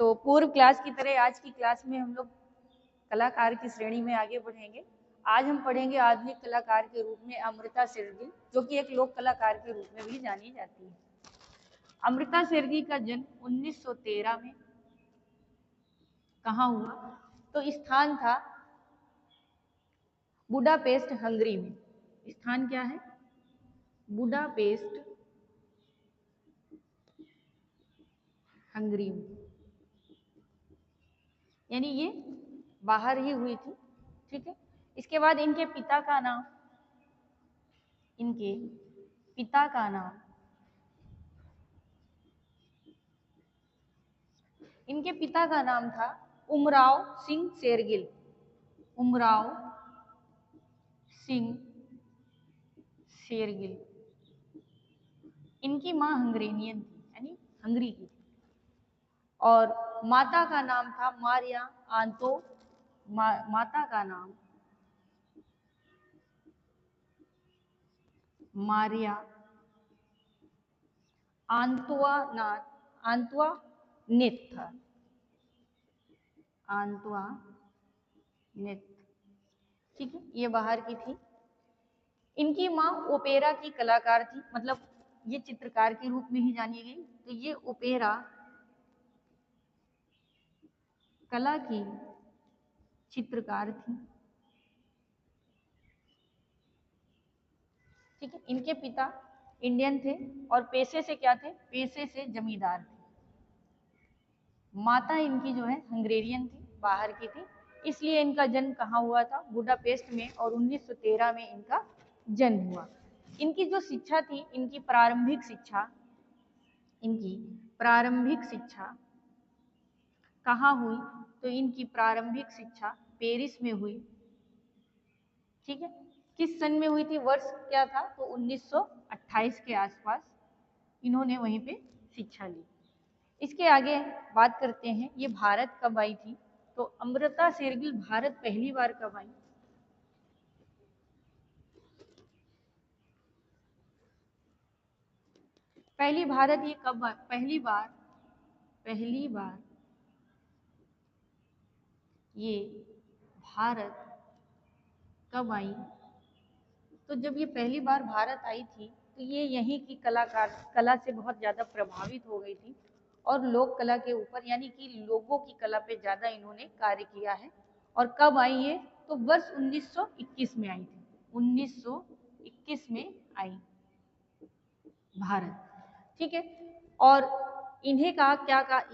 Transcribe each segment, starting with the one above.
तो पूर्व क्लास की तरह आज की क्लास में हम लोग कलाकार की श्रेणी में आगे बढ़ेंगे। आज हम पढ़ेंगे आधुनिक कलाकार के रूप में अमृता शेरगिल, जो कि एक लोक कलाकार के रूप में भी जानी जाती है। अमृता शेरगिल का जन्म 1913 में कहाँ हुआ? तो स्थान था बुडापेस्ट, हंगरी में। स्थान क्या है? बुडापेस्ट, हंगरी में। यानी ये बाहर ही हुई थी। ठीक है। इसके बाद इनके पिता का नाम था उमराव सिंह शेरगिल। उमराव सिंह शेरगिल। इनकी मां हंगरेनियन थी, यानी हंगरी की थी। और माता का नाम था मारिया आंतो। माता का नाम मारिया आंतुआनेत था। आंतुआनेत। ठीक है, ये बाहर की थी। इनकी माँ ओपेरा की कलाकार थी, मतलब ये चित्रकार के रूप में ही जानी गई। तो ये ओपेरा कला की चित्रकार थी। ठीक है। इनके पिता इंडियन थे और पेशे से क्या थे? पेशे से जमींदार थे। माता इनकी जो है हंगरेरियन थी, बाहर की थी। इसलिए इनका जन्म कहाँ हुआ था? बुडापेस्ट में, और 1913 में इनका जन्म हुआ। इनकी जो शिक्षा थी, इनकी प्रारंभिक शिक्षा कहाँ हुई? तो इनकी प्रारंभिक शिक्षा पेरिस में हुई। ठीक है। किस सन में हुई थी? वर्ष क्या था? तो 1928 के आसपास इन्होंने वहीं पे शिक्षा ली। इसके आगे बात करते हैं, ये भारत कब आई थी? तो अमृता शेरगिल भारत पहली बार कब आई? पहली बार ये भारत कब आई? तो जब ये पहली बार भारत आई थी, तो ये यहीं की कला से बहुत ज़्यादा प्रभावित हो गई थी और लोक कला के ऊपर, यानी कि लोगों की कला पे ज़्यादा इन्होंने कार्य किया है। और कब आई ये? तो वर्ष 1921 में आई थी। 1921 में आई भारत। ठीक है। और इन्हें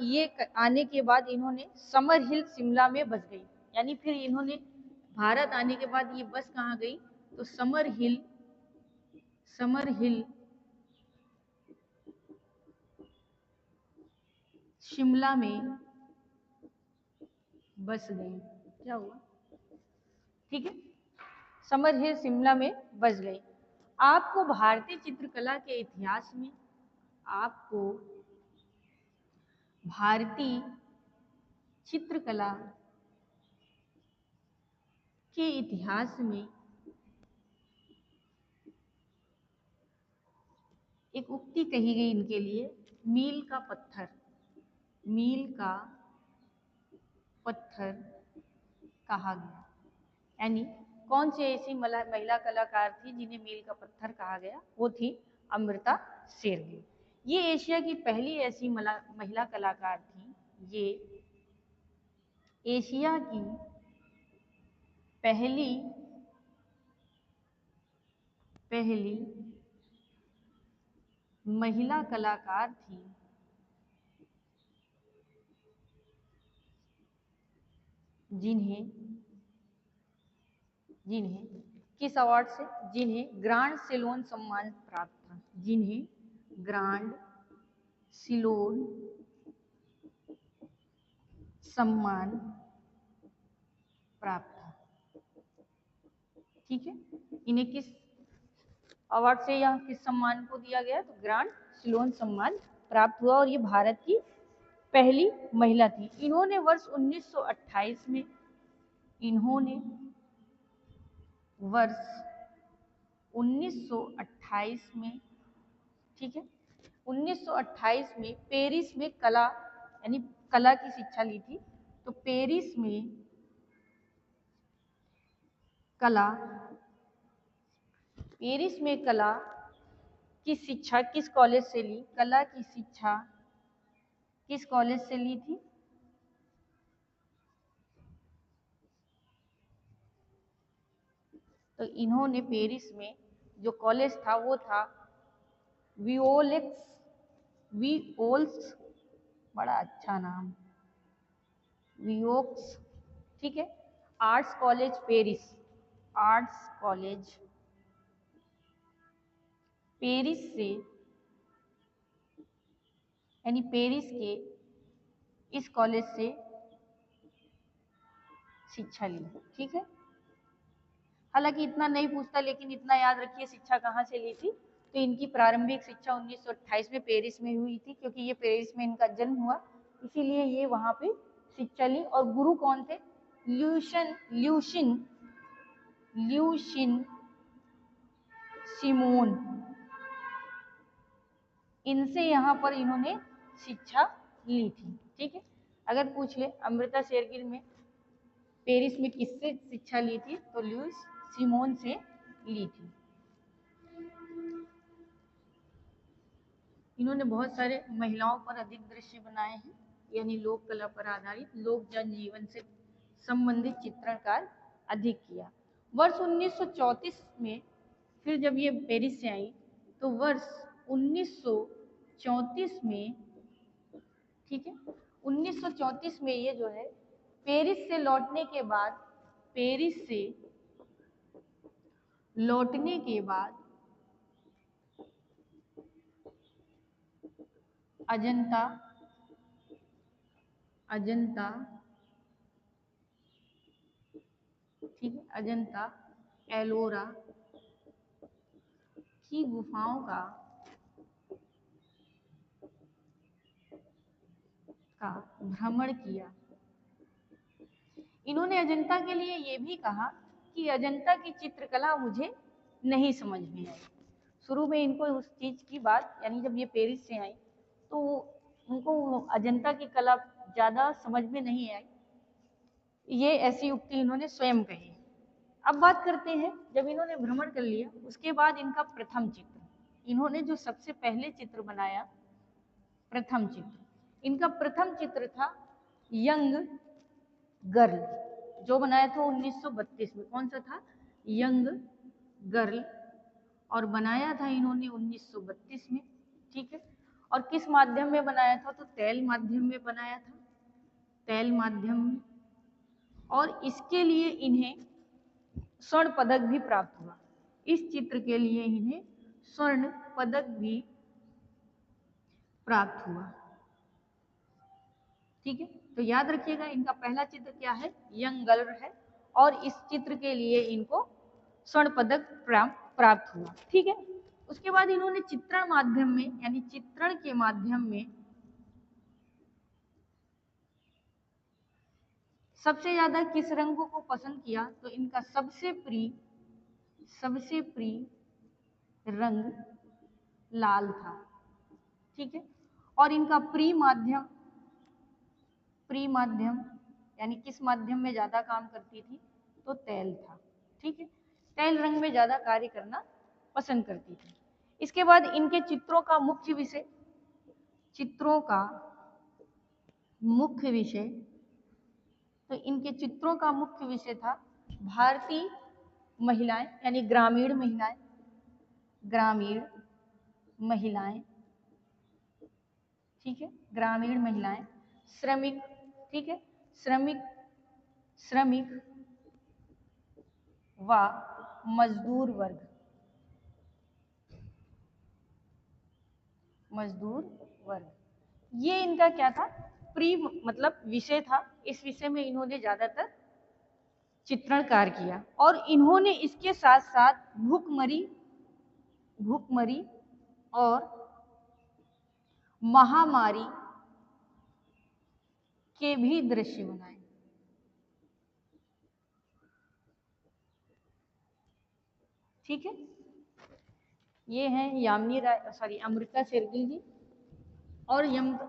ये आने के बाद इन्होंने समर हिल शिमला में बस गई। यानी फिर इन्होंने भारत आने के बाद ये बस कहाँ गई? तो समर हिल शिमला में बस गई। क्या हुआ? ठीक है, समर हिल शिमला में बस गई। आपको भारतीय चित्रकला के इतिहास में, आपको भारतीय चित्रकला के इतिहास में एक उक्ति कही गई इनके लिए, मील का पत्थर कहा गया। यानी कौन सी ऐसी महिला कलाकार थी जिन्हें मील का पत्थर कहा गया? वो थी अमृता शेरगिल। ये एशिया की पहली ऐसी महिला कलाकार थी। ये एशिया की पहली महिला कलाकार थी जिन्हें किस अवार्ड से? जिन्हें ग्रांड सिलोन सम्मान प्राप्त था। जिन्हें ग्रांड सिलोन सम्मान प्राप्त था। ठीक है। इन्हें किस अवार्ड से या किस सम्मान को दिया गया? तो ग्रांड सिलोन सम्मान प्राप्त हुआ, और ये भारत की पहली महिला थी। इन्होंने वर्ष 1928 में ठीक है, 1928 में पेरिस में कला, यानी कला की शिक्षा ली थी। तो पेरिस में कला की शिक्षा किस कॉलेज से ली? कला की शिक्षा किस कॉलेज से ली थी? तो इन्होंने पेरिस में जो कॉलेज था वो था विओल्स, बड़ा अच्छा नाम, विओक्स, ठीक है। Arts college Paris, arts college Paris से, यानी पेरिस के इस कॉलेज से शिक्षा ली, ठीक है। हालांकि इतना नहीं पूछता, लेकिन इतना याद रखिए शिक्षा कहाँ से ली थी। तो इनकी प्रारंभिक शिक्षा 1928 में पेरिस में हुई थी, क्योंकि ये पेरिस में इनका जन्म हुआ, इसीलिए ये वहां पे शिक्षा ली। और गुरु कौन थे? ल्यूशिन सिमोन, इनसे यहाँ पर इन्होंने शिक्षा ली थी, ठीक है। अगर पूछ ले अमृता शेरगिल में पेरिस में किससे शिक्षा ली थी, तो ल्यूइस सिमोन से ली थी। इन्होंने बहुत सारे महिलाओं पर अधिक दृश्य बनाए हैं, यानी लोक कला पर आधारित लोक जनजीवन से संबंधित चित्रण कार्य अधिक किया। वर्ष 1934 में फिर जब ये पेरिस से आई, तो वर्ष 1934 में, ठीक है, 1934 में ये जो है पेरिस से लौटने के बाद, पेरिस से लौटने के बाद अजंता ठीक है, अजंता एलोरा की गुफाओं का भ्रमण किया। इन्होंने अजंता के लिए ये भी कहा कि अजंता की चित्रकला मुझे नहीं समझ में आई। शुरू में इनको उस चीज की बात, यानी जब ये पेरिस से आई तो उनको अजंता की कला ज्यादा समझ में नहीं आई, ये ऐसी उक्ति इन्होंने स्वयं कही। अब बात करते हैं, जब इन्होंने भ्रमण कर लिया उसके बाद इनका प्रथम चित्र, इन्होंने जो सबसे पहले चित्र बनाया, प्रथम चित्र, इनका प्रथम चित्र था यंग गर्ल, जो बनाया था 1932 में। कौन सा था? यंग गर्ल, और बनाया था इन्होंने 1932 में, ठीक है। और किस माध्यम में बनाया था? तो तैल माध्यम में बनाया था, तैल माध्यम में। और इसके लिए इन्हें स्वर्ण पदक भी प्राप्त हुआ, इस चित्र के लिए इन्हें स्वर्ण पदक भी प्राप्त हुआ, ठीक है। तो याद रखिएगा इनका पहला चित्र क्या है? यंग गर्ल है, और इस चित्र के लिए इनको स्वर्ण पदक प्राप्त हुआ, ठीक है। उसके बाद इन्होंने चित्रण माध्यम में, यानी चित्रण के माध्यम में सबसे ज्यादा किस रंग को पसंद किया? तो इनका सबसे प्रिय रंग लाल था, ठीक है। और इनका प्री माध्यम यानी किस माध्यम में ज्यादा काम करती थी? तो तैल था, ठीक है। तैल रंग में ज्यादा कार्य करना पसंद करती थी। इसके बाद इनके चित्रों का मुख्य विषय, तो इनके चित्रों का मुख्य विषय था भारतीय महिलाएं, यानी ग्रामीण महिलाएं, ठीक है, ग्रामीण महिलाएं, श्रमिक, ठीक है, श्रमिक व मजदूर वर्ग, ये इनका क्या था? प्री मतलब विषय था। इस विषय में इन्होंने ज्यादातर चित्रण कार्य किया। और इन्होंने इसके साथ साथ भूखमरी और महामारी के भी दृश्य बनाए, ठीक है। ये हैं अमृता शेरगिल जी। और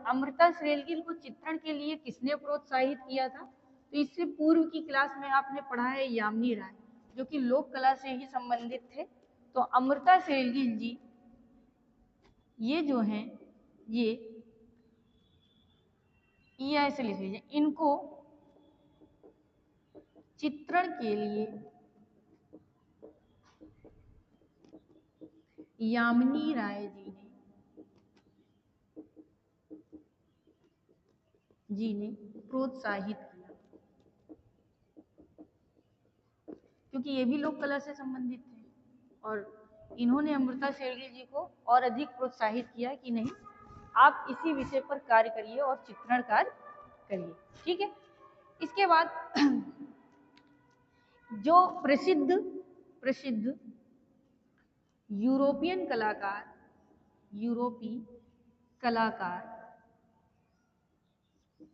अमृता शेरगिल को चित्रण के लिए किसने प्रोत्साहित किया था? तो इससे पूर्व की क्लास में आपने पढ़ा है यामिनी राय, जो कि लोक कला से ही संबंधित थे। तो अमृता शेरगिल जी ये जो हैं ये ऐसे लिख लीजिए, इनको चित्रण के लिए यामिनी राय जी ने प्रोत्साहित किया, क्योंकि ये भी लोक कला से संबंधित थे और इन्होंने अमृता शेरगिल जी को और अधिक प्रोत्साहित किया कि नहीं, आप इसी विषय पर कार्य करिए और चित्रण कार्य करिए। ठीक है। इसके बाद जो प्रसिद्ध यूरोपीय कलाकार,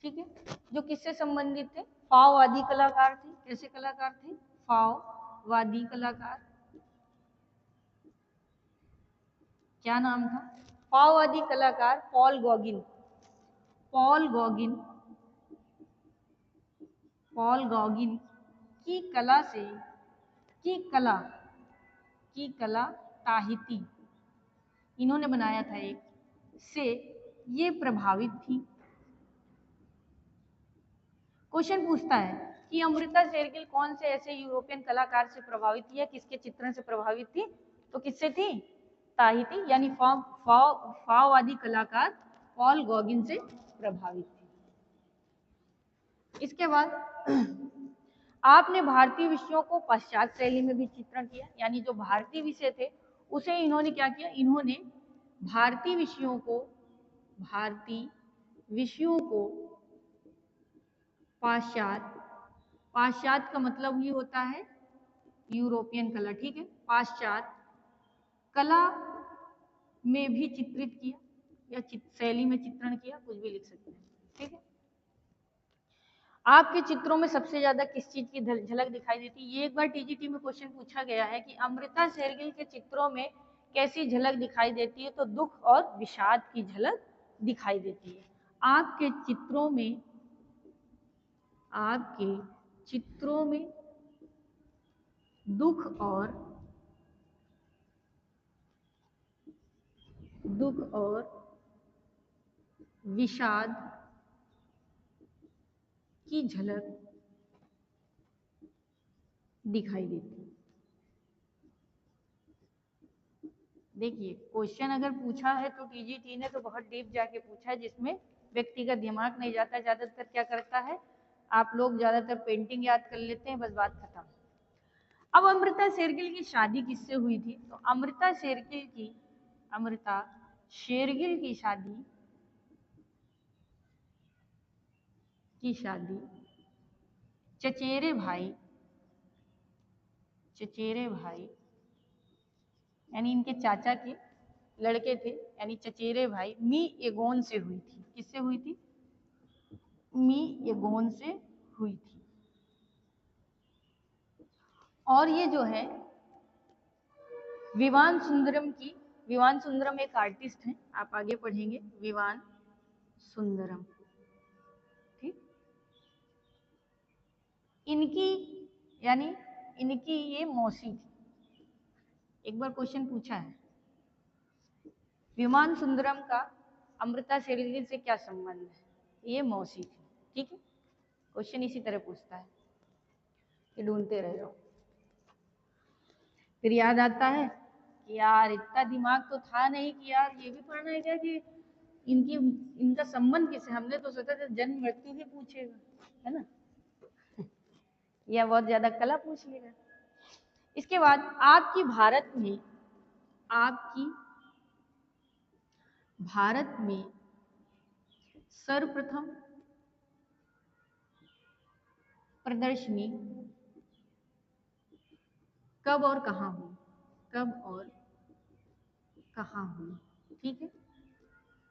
ठीक है, जो किससे संबंधित थे? फाववादी कलाकार थे। कैसे कलाकार थे? फाववादी कलाकार। क्या नाम था? फाववादी कलाकार पॉल गॉगिन की कला ताहिती इन्होंने बनाया था एक, से ये प्रभावित थी। क्वेश्चन पूछता है कि अमृता शेरगिल कौन से ऐसे यूरोपियन कलाकार से प्रभावित थी या किसके चित्रण से प्रभावित थी? तो किससे थी? ताहिती यानी फाववादी कलाकार पॉल गॉगिन से प्रभावित थी। इसके बाद आपने भारतीय विषयों को पाश्चात्य शैली में भी चित्रण किया, यानी जो भारतीय विषय थे उसे इन्होंने क्या किया? इन्होंने भारतीय विषयों को पाश्चात्य का मतलब ही होता है यूरोपियन कला, ठीक है, पाश्चात्य कला में भी चित्रित किया या शैली में चित्रण किया, कुछ भी लिख सकते हैं। ठीक है। आपके चित्रों में सबसे ज्यादा किस चीज की झलक दिखाई देती है? ये एक बार टीजीटी में क्वेश्चन पूछा गया है कि अमृता शेरगिल के चित्रों में कैसी झलक दिखाई देती है? तो दुख और विषाद की झलक दिखाई देती है। आपके चित्रों में दुख और विषाद की झलक दिखाई देती है। देखिए, क्वेश्चन अगर पूछा है तो टीजीटी ने तो बहुत डीप जाके पूछा है, जिसमें व्यक्ति का दिमाग नहीं जाता। ज्यादातर क्या करता है, आप लोग ज्यादातर पेंटिंग याद कर लेते हैं, बस बात खत्म। अब अमृता शेरगिल की शादी किससे हुई थी? तो अमृता शेरगिल की शादी चचेरे भाई यानी इनके चाचा के लड़के थे, यानी चचेरे भाई मी एगोन से हुई थी। किससे हुई थी? मी एगोन से हुई थी। और ये जो है विवान सुंदरम एक आर्टिस्ट हैं, आप आगे पढ़ेंगे, विवान सुंदरम। ठीक, इनकी ये मौसी थी। एक बार क्वेश्चन पूछा है, विमान सुंदरम का अमृता शेरगिल से क्या संबंध है? ये मौसी थी। ठीक है, क्वेश्चन इसी तरह पूछता है कि ढूंढते रह जाओ। फिर याद आता है कि यार इतना दिमाग तो था नहीं कि यार ये भी पढ़ना है क्या कि इनका संबंध किससे। हमने तो सोचा था जन्म मृत्यु भी पूछेगा, है ना, या बहुत ज्यादा कला पूछ लेगा। इसके बाद आपकी भारत में सर्वप्रथम प्रदर्शनी कब और कहाँ हुई? ठीक है,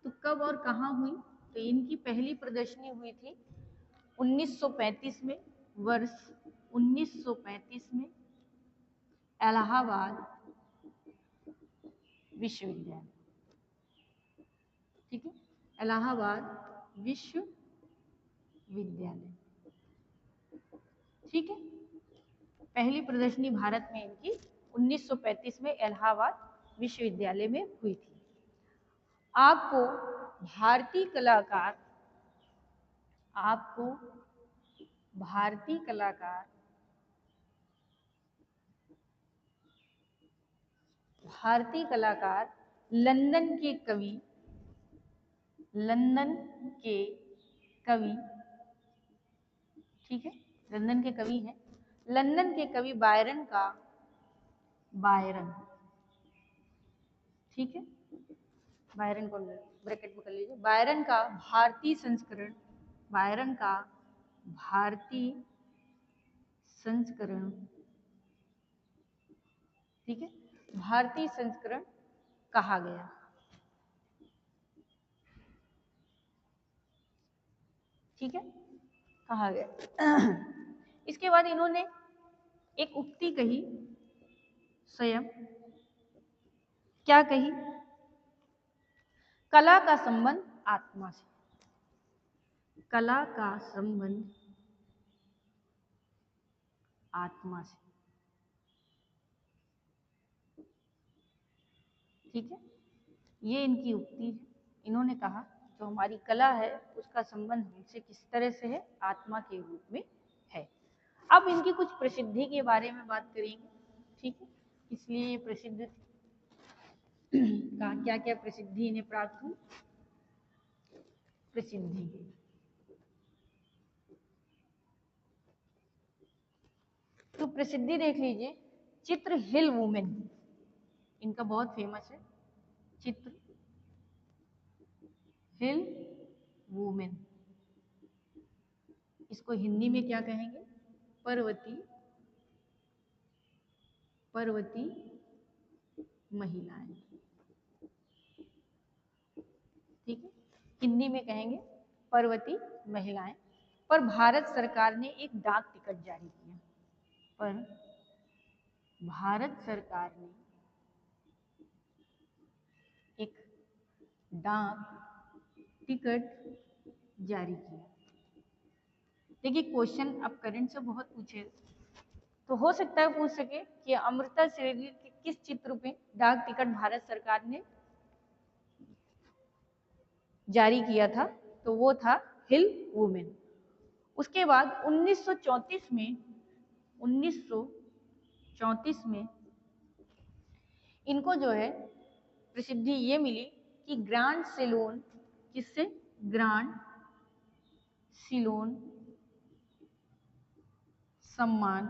तो कब और कहाँ हुई? तो इनकी पहली प्रदर्शनी हुई थी 1935 में, वर्ष 1935 में इलाहाबाद विश्वविद्यालय। ठीक है, इलाहाबाद विश्वविद्यालय। ठीक है, पहली प्रदर्शनी भारत में इनकी 1935 में इलाहाबाद विश्वविद्यालय में हुई थी। आपको भारतीय कलाकार लंदन के कवि, ठीक है, लंदन के कवि हैं, लंदन के कवि बायरन, ठीक है, बायरन को ब्रैकेट में कर लीजिए, बायरन का भारतीय संस्करण, ठीक है, भारतीय संस्करण कहा गया। ठीक है, कहा गया। इसके बाद इन्होंने एक उक्ति कही, स्वयं क्या कही? कला का संबंध आत्मा से, कला का संबंध आत्मा से। ठीक है, ये इनकी उक्ति है। इन्होंने कहा जो हमारी कला है उसका संबंध हमसे किस तरह से है? आत्मा के रूप में है। अब इनकी कुछ प्रसिद्धि के बारे में बात करेंगे। ठीक है, इसलिए ये प्रसिद्ध कहा, क्या क्या प्रसिद्धि इन्हें प्राप्त हुई? प्रसिद्धि तो प्रसिद्धि देख लीजिए, चित्र हिल वुमेन इनका बहुत फेमस है, चित्र हिल वुमेन। इसको हिंदी में क्या कहेंगे? पर्वती महिलाएं। ठीक है, हिंदी में कहेंगे पर्वती महिलाएं। पर भारत सरकार ने एक डाक टिकट जारी किया, भारत सरकार ने एक डाक टिकट जारी किया। देखिए, क्वेश्चन अब करंट से बहुत पूछे तो हो सकता है पूछ सके कि अमृता शेरगिल के किस चित्र पे डाक टिकट भारत सरकार ने जारी किया था? तो वो था हिल वुमेन। उसके बाद 1934 में इनको जो है प्रसिद्धि ये मिली कि ग्रांड सिलोन, किससे? ग्रांड सिलोन सम्मान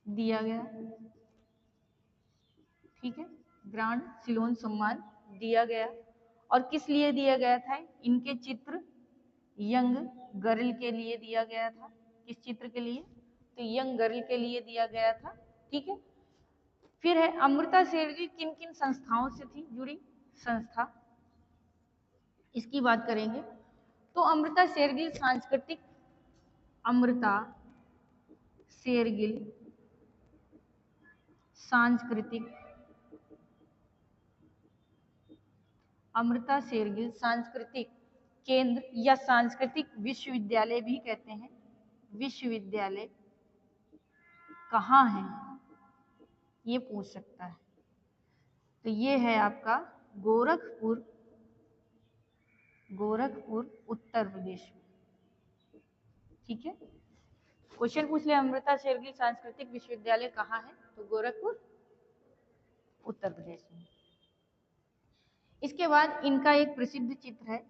दिया गया। ठीक है, ग्रांड सिलोन सम्मान दिया गया। और किस लिए दिया गया था? इनके चित्र यंग गर्ल के लिए दिया गया था। किस चित्र के लिए? तो यंग गर्ल के लिए दिया गया था। ठीक है, फिर है अमृता शेरगिल किन किन संस्थाओं से थी जुड़ी? संस्था, इसकी बात करेंगे तो अमृता शेरगिल सांस्कृतिक केंद्र या सांस्कृतिक विश्वविद्यालय भी कहते हैं। विश्वविद्यालय कहाँ है ये पूछ सकता है, तो ये है आपका गोरखपुर उत्तर प्रदेश में। ठीक है, क्वेश्चन पूछ ले अमृता शेरगिल सांस्कृतिक विश्वविद्यालय कहाँ है? तो गोरखपुर उत्तर प्रदेश में। इसके बाद इनका एक प्रसिद्ध चित्र है,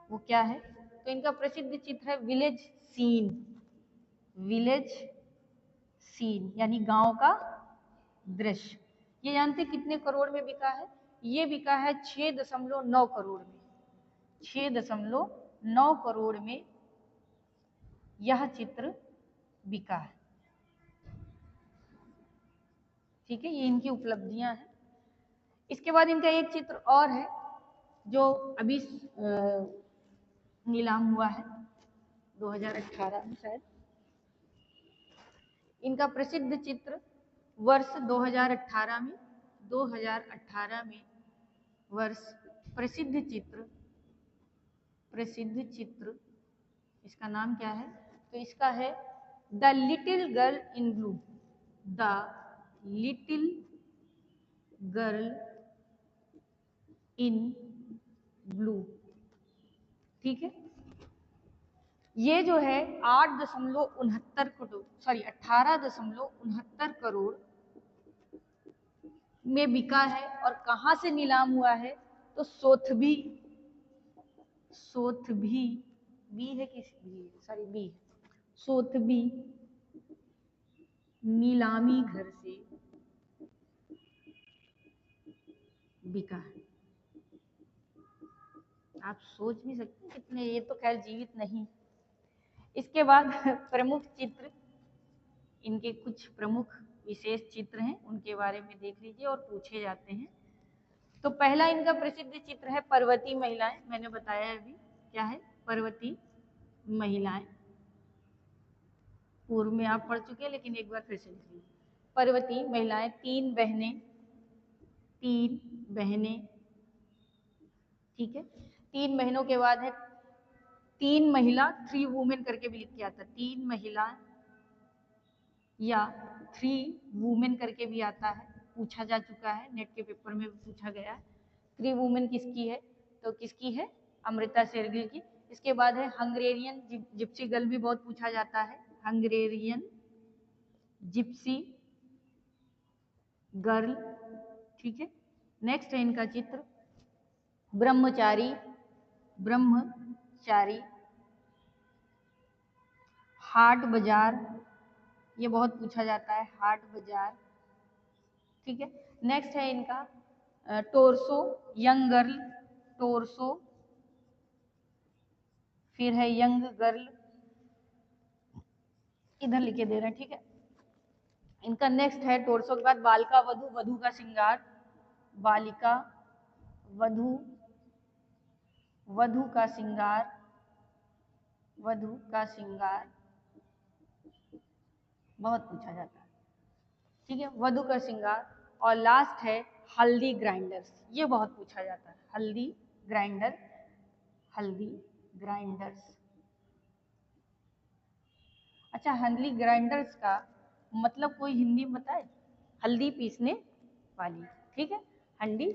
वो क्या है? तो इनका प्रसिद्ध चित्र है विलेज सीन यानी गांव का दृश्य। ये जानते कितने करोड़ में बिका है? ये बिका है 6.9 करोड़ में। 6.9 करोड़ में यह चित्र बिका है। ठीक है, ये इनकी उपलब्धियां हैं। इसके बाद इनका एक चित्र और है जो अभी नीलाम हुआ है 2018 में शायद। इनका प्रसिद्ध चित्र वर्ष 2018 में 2018 में वर्ष प्रसिद्ध चित्र इसका नाम क्या है? तो इसका है the little girl in blue. The little girl in blue, ठीक है। ये जो है 18.69 करोड़ में बिका है। और कहाँ से नीलाम हुआ है? तो सोथबी बी है सोथबी नीलामी घर से बिका है। आप सोच भी सकते हैं कितने, ये तो खैर जीवित नहीं। इसके बाद प्रमुख चित्र, इनके कुछ प्रमुख विशेष चित्र हैं, उनके बारे में देख लीजिए और पूछे जाते हैं। तो पहला इनका प्रसिद्ध चित्र है पर्वतीय महिलाएं। मैंने बताया अभी क्या है, पर्वतीय महिलाएं। पूर्व में आप पढ़ चुके हैं, लेकिन एक बार फिर से लिख लीजिए। पर्वतीय महिलाएं, तीन बहनें, ठीक है। 3 बहनों के बाद है 3 महिला, 3 वुमेन करके भी लिख के आता है। 3 महिला या 3 वुमेन करके भी आता है, पूछा जा चुका है, नेट के पेपर में भी पूछा गया है। 3 वुमेन किसकी है? तो किसकी है? अमृता शेरगिल की। इसके बाद है हंगेरियन जिप्सी गर्ल, भी बहुत पूछा जाता है। हंगेरियन जिप्सी गर्ल, ठीक है। नेक्स्ट है इनका चित्र ब्रह्मचारी, हाट बाजार, ये बहुत पूछा जाता है, हाट बाजार, ठीक है। नेक्स्ट है इनका टोरसो, यंग गर्ल, टोरसो, फिर है यंग गर्ल, इधर लिखे दे रहे हैं, ठीक है। इनका नेक्स्ट है टोरसो के बाद बालिका वधू, वधू का श्रृंगार, बालिका वधू, वधू का श्रृंगार, वधू का श्रृंगार बहुत पूछा जाता है, ठीक है, वधू का श्रृंगार। और लास्ट है हल्दी ग्राइंडर्स, ये बहुत पूछा जाता है, हल्दी ग्राइंडर्स। अच्छा, हल्दी ग्राइंडर्स का मतलब कोई हिंदी में बताए? हल्दी पीसने वाली, ठीक है, हल्दी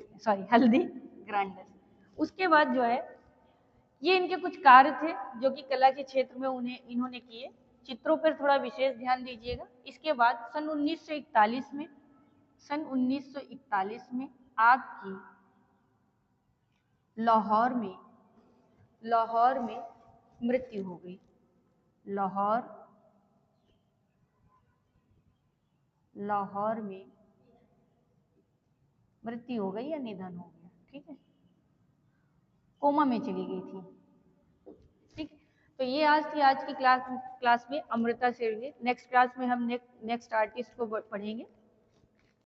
ग्राइंडर्स। उसके बाद जो है, ये इनके कुछ कार्य थे जो कि कला के क्षेत्र में इन्होंने किए। चित्रों पर थोड़ा विशेष ध्यान दीजिएगा। इसके बाद सन 1941 में आपकी लाहौर में मृत्यु हो गई। लाहौर में मृत्यु हो गई या निधन हो गया, ठीक है, कोमा में चली गई थी, ठीक। तो ये आज की क्लास में अमृता शेरगिल। नेक्स्ट क्लास में हम नेक्स्ट आर्टिस्ट को पढ़ेंगे।